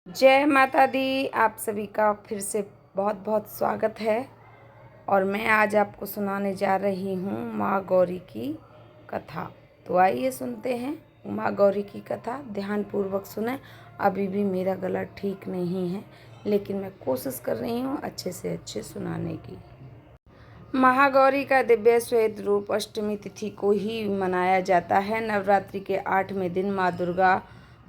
जय माता दी। आप सभी का फिर से बहुत बहुत स्वागत है। और मैं आज आपको सुनाने जा रही हूँ माँ गौरी की कथा। तो आइए सुनते हैं माँ गौरी की कथा। ध्यानपूर्वक सुने। अभी भी मेरा गला ठीक नहीं है, लेकिन मैं कोशिश कर रही हूँ अच्छे से अच्छे सुनाने की। महागौरी का दिव्य श्वेत रूप अष्टमी तिथि को ही मनाया जाता है। नवरात्रि के 8वें दिन माँ दुर्गा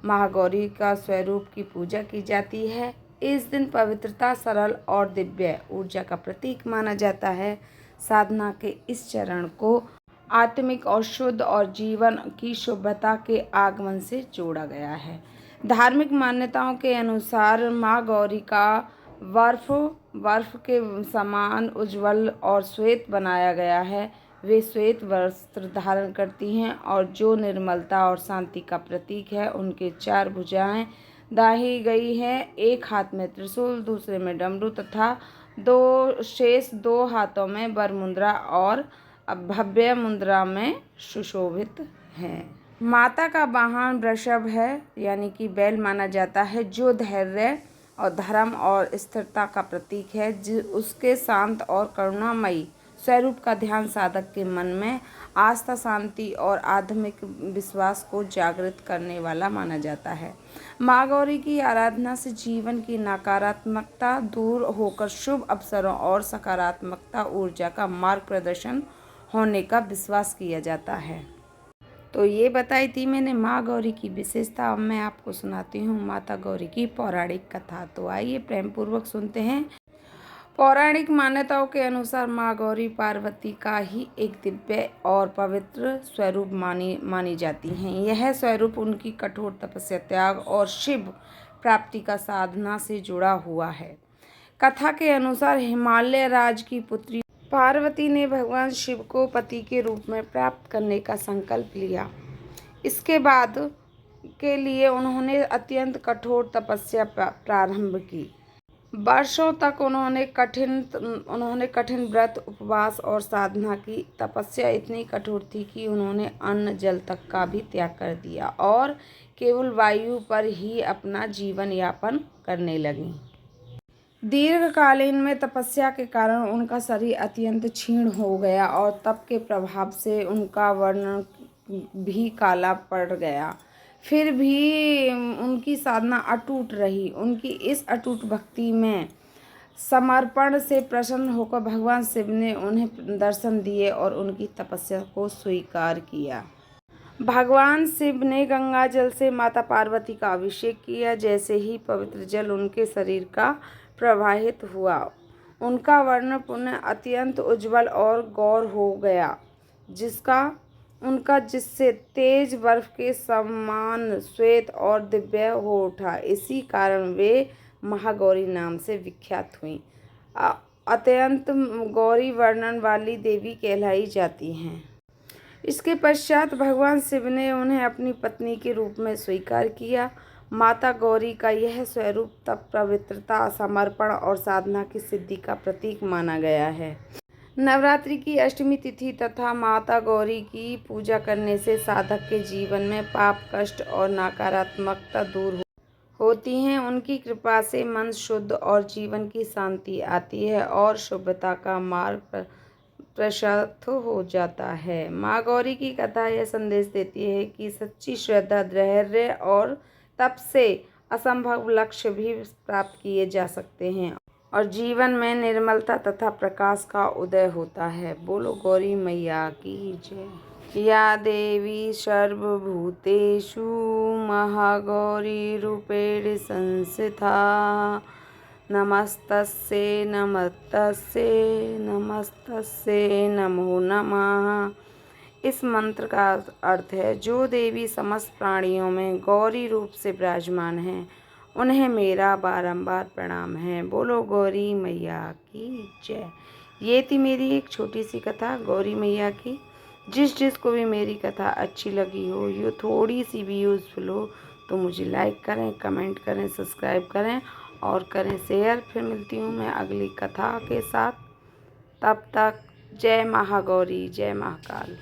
महागौरी का स्वरूप की पूजा की जाती है। इस दिन पवित्रता, सरल और दिव्य ऊर्जा का प्रतीक माना जाता है। साधना के इस चरण को आत्मिक और शुद्ध और जीवन की शुभता के आगमन से जोड़ा गया है। धार्मिक मान्यताओं के अनुसार माँ गौरी का बर्फ के समान उज्ज्वल और श्वेत बनाया गया है। वे श्वेत वस्त्र धारण करती हैं और जो निर्मलता और शांति का प्रतीक है। उनके 4 भुजाएं दाही गई हैं। एक हाथ में त्रिशूल, दूसरे में डमरू तथा शेष 2 हाथों में वरमुद्रा और भव्य मुद्रा में सुशोभित हैं। माता का वाहन वृषभ है, यानी कि बैल माना जाता है, जो धैर्य और धर्म और स्थिरता का प्रतीक है। उसके शांत और करुणामयी स्वरूप का ध्यान साधक के मन में आस्था, शांति और आध्यात्मिक विश्वास को जागृत करने वाला माना जाता है। माँ गौरी की आराधना से जीवन की नकारात्मकता दूर होकर शुभ अवसरों और सकारात्मकता ऊर्जा का मार्ग प्रदर्शन होने का विश्वास किया जाता है। तो ये बताई थी मैंने माँ गौरी की विशेषता। अब मैं आपको सुनाती हूँ माता गौरी की पौराणिक कथा। तो आइए प्रेम पूर्वक सुनते हैं। पौराणिक मान्यताओं के अनुसार माँ गौरी पार्वती का ही एक दिव्य और पवित्र स्वरूप मानी जाती हैं। यह स्वरूप उनकी कठोर तपस्या, त्याग और शिव प्राप्ति का साधना से जुड़ा हुआ है। कथा के अनुसार हिमालय राज की पुत्री पार्वती ने भगवान शिव को पति के रूप में प्राप्त करने का संकल्प लिया। इसके बाद के लिए उन्होंने अत्यंत कठोर तपस्या प्रारंभ की। वर्षों तक उन्होंने कठिन व्रत, उपवास और साधना की। तपस्या इतनी कठोर थी कि उन्होंने अन्न जल तक का भी त्याग कर दिया और केवल वायु पर ही अपना जीवन यापन करने लगीं। दीर्घकालीन में तपस्या के कारण उनका शरीर अत्यंत क्षीण हो गया और तप के प्रभाव से उनका वर्ण भी काला पड़ गया। फिर भी उनकी साधना अटूट रही। उनकी इस अटूट भक्ति में समर्पण से प्रसन्न होकर भगवान शिव ने उन्हें दर्शन दिए और उनकी तपस्या को स्वीकार किया। भगवान शिव ने गंगा जल से माता पार्वती का अभिषेक किया। जैसे ही पवित्र जल उनके शरीर का प्रवाहित हुआ, उनका वर्ण पुनः अत्यंत उज्ज्वल और गौर हो गया, जिससे तेज बर्फ के समान श्वेत और दिव्य हो उठा। इसी कारण वे महागौरी नाम से विख्यात हुईं। अत्यंत गौरी वर्णन वाली देवी कहलाई जाती हैं। इसके पश्चात भगवान शिव ने उन्हें अपनी पत्नी के रूप में स्वीकार किया। माता गौरी का यह स्वरूप तप, पवित्रता, समर्पण और साधना की सिद्धि का प्रतीक माना गया है। नवरात्रि की अष्टमी तिथि तथा माता गौरी की पूजा करने से साधक के जीवन में पाप, कष्ट और नकारात्मकता दूर होती हैं। उनकी कृपा से मन शुद्ध और जीवन की शांति आती है और शुभता का मार्ग प्रशस्त हो जाता है। माँ गौरी की कथा यह संदेश देती है कि सच्ची श्रद्धा, धैर्य और तप से असंभव लक्ष्य भी प्राप्त किए जा सकते हैं और जीवन में निर्मलता तथा प्रकाश का उदय होता है। बोलो गौरी मैया की जय। या देवी सर्वभूतेषु महागौरी रूपेण संस्थिता नमस्तस्यै नमस्तस्यै नमो नमः। इस मंत्र का अर्थ है, जो देवी समस्त प्राणियों में गौरी रूप से विराजमान हैं, उन्हें मेरा बारंबार प्रणाम है। बोलो गौरी मैया की जय। ये थी मेरी एक छोटी सी कथा गौरी मैया की। जिसको भी मेरी कथा अच्छी लगी हो, ये थोड़ी सी भी यूज़फुल हो, तो मुझे लाइक करें, कमेंट करें, सब्सक्राइब करें और करें शेयर। फिर मिलती हूँ मैं अगली कथा के साथ। तब तक जय महागौरी, जय महाकाल।